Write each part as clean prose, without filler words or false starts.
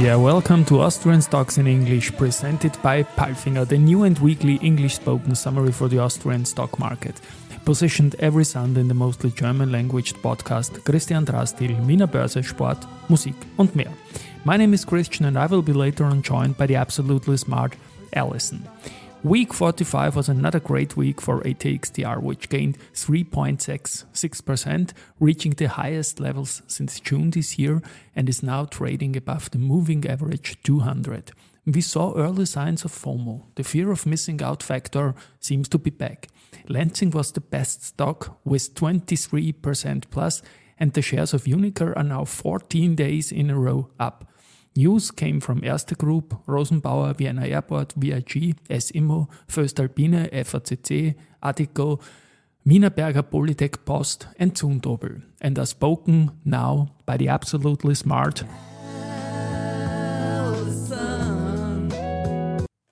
Yeah, welcome to Austrian Stocks in English, presented by Palfinger, the new and weekly English-spoken summary for the Austrian stock market. Positioned every Sunday in the mostly German-language podcast Christian Drastil, Wiener Börse, Sport, Musik und mehr. My name is Christian and I will be later on joined by the absolutely smart Alison. Week 45 was another great week for ATX TR, which gained 3.66%, reaching the highest levels since June this year and is now trading above the moving average 200. We saw early signs of Fomo. The fear of missing out factor seems to be back. Lansing was the best stock with 23% plus, and the shares of Uniker are now 14 days in a row up. News came from Erste Group, Rosenbauer, Vienna Airport, VIG, SIMO, Voestalpine, FACC, Addiko, Wienerberger Polytech Post and Zumtobel, and are spoken now by the absolutely smart.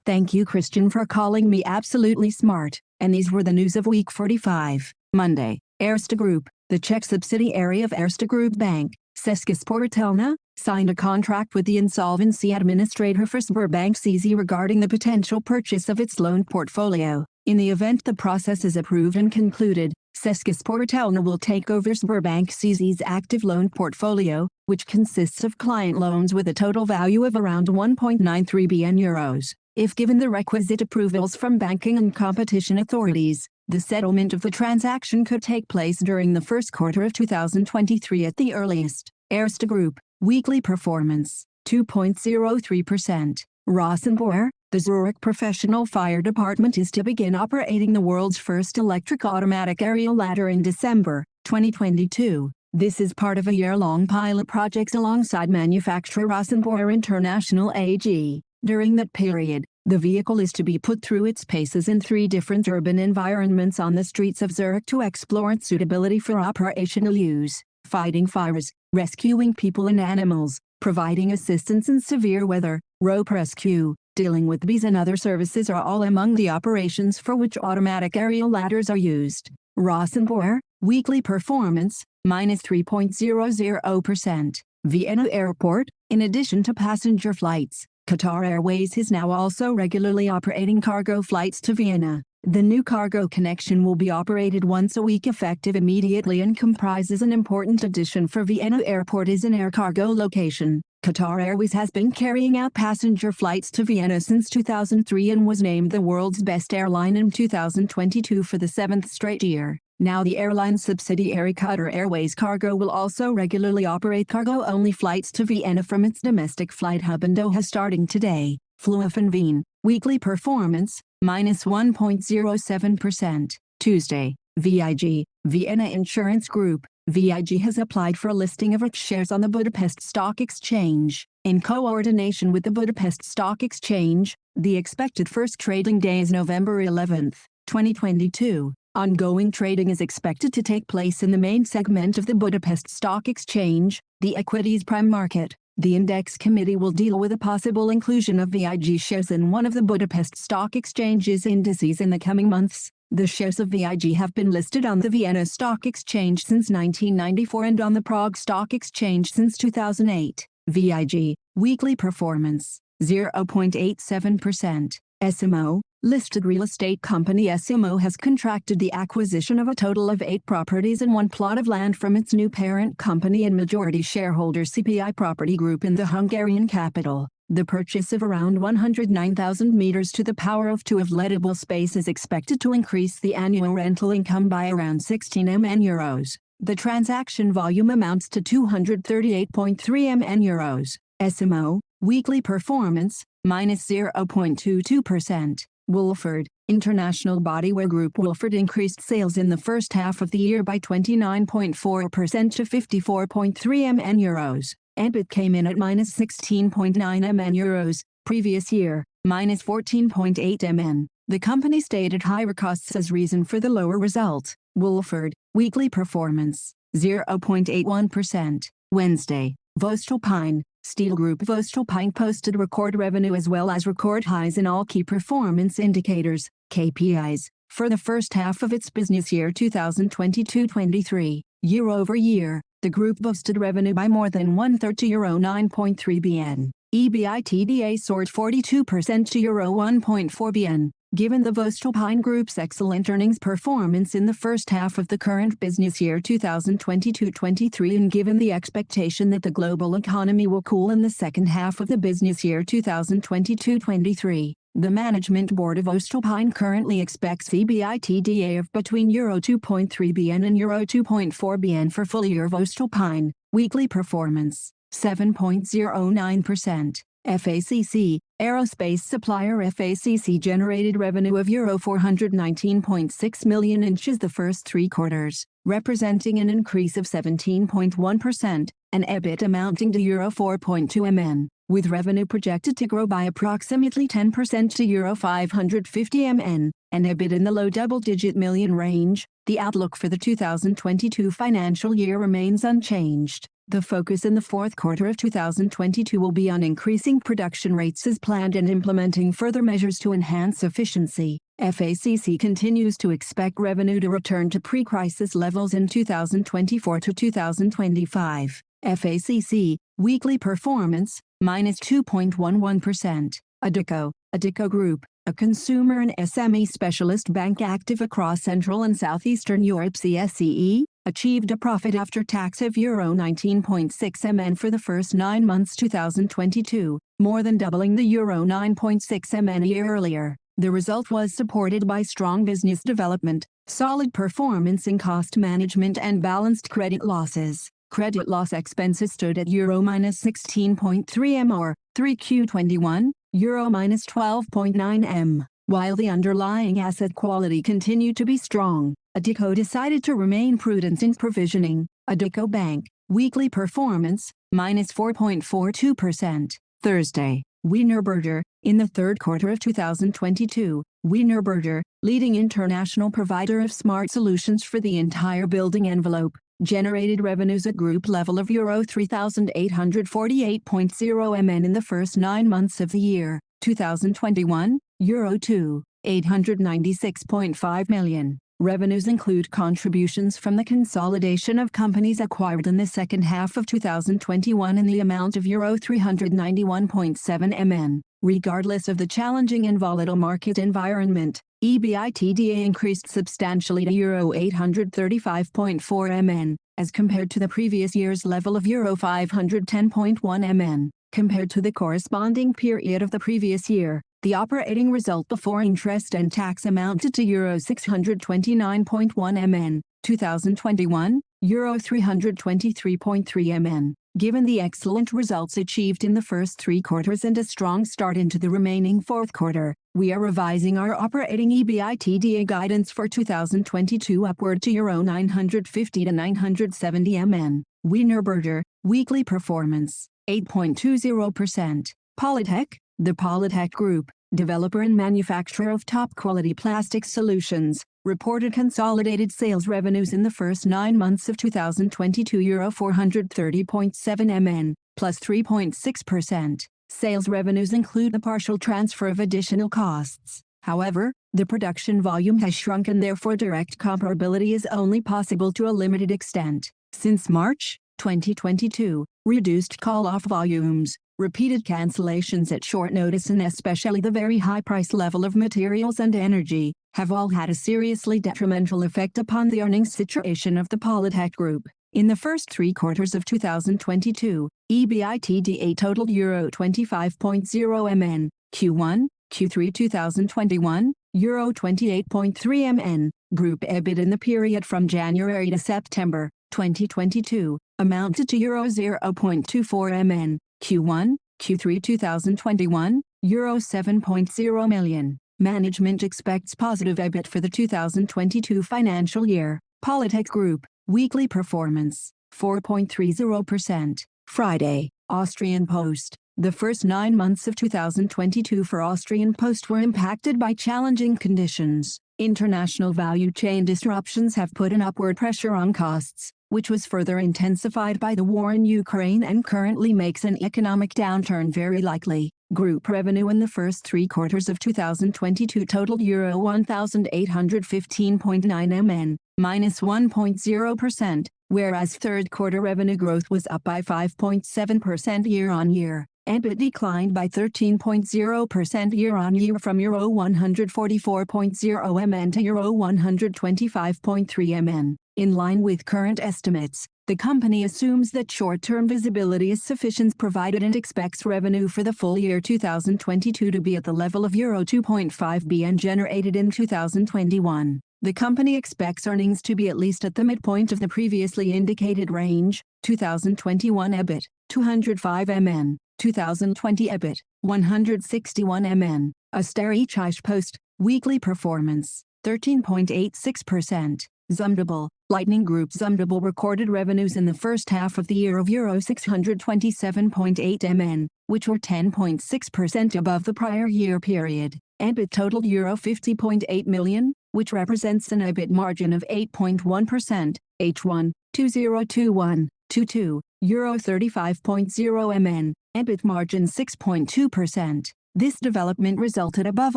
Thank you, Christian, for calling me absolutely smart. And these were the news of week 45, Monday. Erste Group, the Czech subsidiary of Erste Group Bank, Česká Spořitelna, signed a contract with the insolvency administrator for Sberbank CZ regarding the potential purchase of its loan portfolio. In the event the process is approved and concluded, Česká Spořitelna will take over Sberbank CZ's active loan portfolio, which consists of client loans with a total value of around 1.93 billion euros. If given the requisite approvals from banking and competition authorities, the settlement of the transaction could take place during the first quarter of 2023 at the earliest. Erste Group, weekly performance, 2.03%. Rosenbauer, the Zurich Professional Fire Department is to begin operating the world's first electric automatic aerial ladder in December 2022. This is part of a year-long pilot project alongside manufacturer Rosenbauer International AG. During that period, the vehicle is to be put through its paces in 3 different urban environments on the streets of Zurich to explore its suitability for operational use, fighting fires, rescuing people and animals, providing assistance in severe weather, rope rescue, dealing with bees and other services are all among the operations for which automatic aerial ladders are used. Rosenbauer, weekly performance, minus 3.00%. Vienna Airport, in addition to passenger flights, Qatar Airways is now also regularly operating cargo flights to Vienna. The new cargo connection will be operated once a week effective immediately and comprises an important addition for Vienna Airport as an air cargo location. Qatar Airways has been carrying out passenger flights to Vienna since 2003 and was named the world's best airline in 2022 for the 7th straight year. Now the airline's subsidiary Qatar Airways Cargo will also regularly operate cargo-only flights to Vienna from its domestic flight hub in Doha starting today. Flughafen Wien, weekly performance, minus 1.07%. Tuesday, VIG, Vienna Insurance Group, VIG has applied for a listing of its shares on the Budapest Stock Exchange. In coordination with the Budapest Stock Exchange, the expected first trading day is November 11, 2022. Ongoing trading is expected to take place in the main segment of the Budapest Stock Exchange, the equities prime market. The index committee will deal with a possible inclusion of VIG shares in one of the Budapest Stock Exchange's indices in the coming months. The shares of VIG have been listed on the Vienna Stock Exchange since 1994 and on the Prague Stock Exchange since 2008. VIG, weekly performance, 0.87%. SIMO, listed real estate company SIMO has contracted the acquisition of a total of 8 properties and 1 plot of land from its new parent company and majority shareholder CPI Property Group in the Hungarian capital. The purchase of around 109,000 meters to the power of 2 of lettable space is expected to increase the annual rental income by around 16 million euros. The transaction volume amounts to 238.3 million euros. SIMO, weekly performance, minus 0.22%. Wolford, international bodywear group Wolford increased sales in the first half of the year by 29.4% to 54.3 million euros. EBIT came in at minus 16.9 million euros, previous year, minus 14.8 million. The company stated higher costs as reason for the lower result. Wolford, weekly performance, 0.81%. Wednesday, Voestalpine, Steel Group Voestalpine posted record revenue as well as record highs in all key performance indicators, KPIs, for the first half of its business year 2022-23. Year over year, the group boosted revenue by more than one-third to euro 9.3 billion. EBITDA soared 42% to Euro 1.4 billion. Given the voestalpine Group's excellent earnings performance in the first half of the current business year 2022-23 and given the expectation that the global economy will cool in the second half of the business year 2022-23, the management board of voestalpine currently expects EBITDA of between Euro 2.3 billion and Euro 2.4 billion for full year voestalpine. Weekly performance, 7.09%. FACC, aerospace supplier FACC generated revenue of Euro 419.6 million in the first three quarters, representing an increase of 17.1%, and EBIT amounting to Euro 4.2 million, with revenue projected to grow by approximately 10% to Euro 550 million, and EBIT in the low double-digit million range. The outlook for the 2022 financial year remains unchanged. The focus in the fourth quarter of 2022 will be on increasing production rates as planned and implementing further measures to enhance efficiency. FACC continues to expect revenue to return to pre-crisis levels in 2024 to 2025. FACC, weekly performance, -2.11%. Adecco Group, a consumer and SME specialist bank active across Central and Southeastern Europe CSEE, achieved a profit after tax of Euro 19.6 million for the first 9 months 2022, more than doubling the Euro 9.6 million a year earlier. The result was supported by strong business development, solid performance in cost management and balanced credit losses. Credit loss expenses stood at Euro -16.3 million or 3Q21, Euro -12.9 million. While the underlying asset quality continued to be strong, Adecco decided to remain prudent in provisioning. Adecco Bank, weekly performance, -4.42%. Thursday, Wienerberger, in the third quarter of 2022, Wienerberger, leading international provider of smart solutions for the entire building envelope, generated revenues at group level of Euro 3,848.0 million in the first 9 months of the year, 2021, Euro 2,896.5 million. Revenues include contributions from the consolidation of companies acquired in the second half of 2021 in the amount of Euro 391.7 million. Regardless of the challenging and volatile market environment, EBITDA increased substantially to Euro 835.4 million, as compared to the previous year's level of Euro 510.1 million. Compared to the corresponding period of the previous year, the operating result before interest and tax amounted to Euro 629.1 million, 2021, Euro 323.3 million. Given the excellent results achieved in the first 3 quarters and a strong start into the remaining fourth quarter, we are revising our operating EBITDA guidance for 2022 upward to Euro 950 to 970 million. Wienerberger, weekly performance, 8.20%. Polytech, the Polytech Group, developer and manufacturer of top-quality plastic solutions, reported consolidated sales revenues in the first 9 months of 2022 Euro 430.7 million, plus 3.6%. Sales revenues include the partial transfer of additional costs. However, the production volume has shrunk and therefore direct comparability is only possible to a limited extent. Since March 2022, reduced call-off volumes, repeated cancellations at short notice and especially the very high price level of materials and energy, have all had a seriously detrimental effect upon the earnings situation of the Polytech Group. In the first 3 quarters of 2022, EBITDA totaled Euro 25.0 million, Q1, Q3 2021, Euro 28.3 million. Group EBIT in the period from January to September 2022 amounted to Euro 0.24 million, Q1, Q3 2021, Euro 7.0 million. Management expects positive EBIT for the 2022 financial year. Polytech Group, weekly performance, 4.30%. Friday, Austrian Post. The first 9 months of 2022 for Austrian Post were impacted by challenging conditions. International value chain disruptions have put an upward pressure on costs, which was further intensified by the war in Ukraine and currently makes an economic downturn very likely. Group revenue in the first 3 quarters of 2022 totaled Euro 1,815.9 million, -1.0%, whereas third quarter revenue growth was up by 5.7% year-on-year. EBIT declined by 13.0% year-on-year from euro 144.0 MN to euro 125.3 MN. In line with current estimates, the company assumes that short-term visibility is sufficient provided and expects revenue for the full year 2022 to be at the level of euro 2.5 billion generated in 2021. The company expects earnings to be at least at the midpoint of the previously indicated range. 2021 EBIT 205 MN, 2020 EBIT 161 MN. Austrian Post weekly performance 13.86%. Zumtobel, Lightning Group Zumtobel recorded revenues in the first half of the year of euro 627.8 MN, which were 10.6% above the prior year period. EBIT totaled euro 50.8 million, which represents an EBIT margin of 8.1%. H1 2021-22, euro 35.0 MN, EBIT margin 6.2%. This development resulted above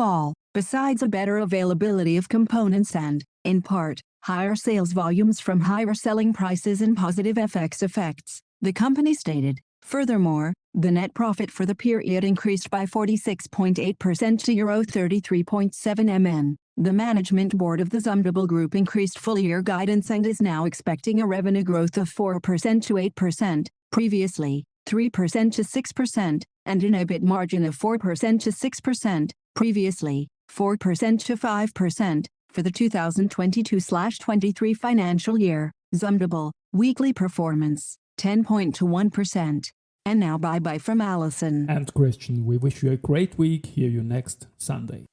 all, besides a better availability of components and, in part, higher sales volumes from higher selling prices and positive FX effects, the company stated. Furthermore, the net profit for the period increased by 46.8% to euro 33.7 MN. The management board of the Zumtobel Group increased full-year guidance and is now expecting a revenue growth of 4% to 8%, previously 3% to 6%, and an EBIT margin of 4% to 6%, previously 4% to 5%. For the 2022/23 financial year, Zumtobel, weekly performance, 10.1%. And now bye-bye from Alison. And Christian, we wish you a great week. Hear you next Sunday.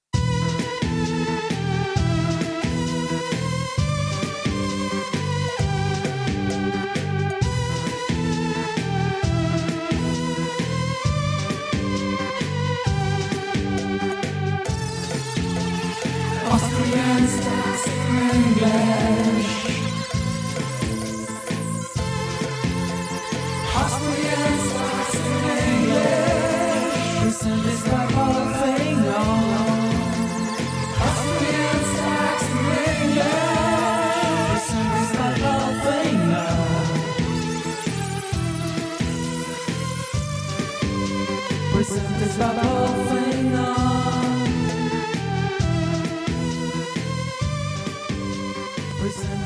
Austrian Stocks English. Austrian Stocks English. Presented by Fomo. Austrian Stocks English. Presented by Fomo. Presented by Fomo. Present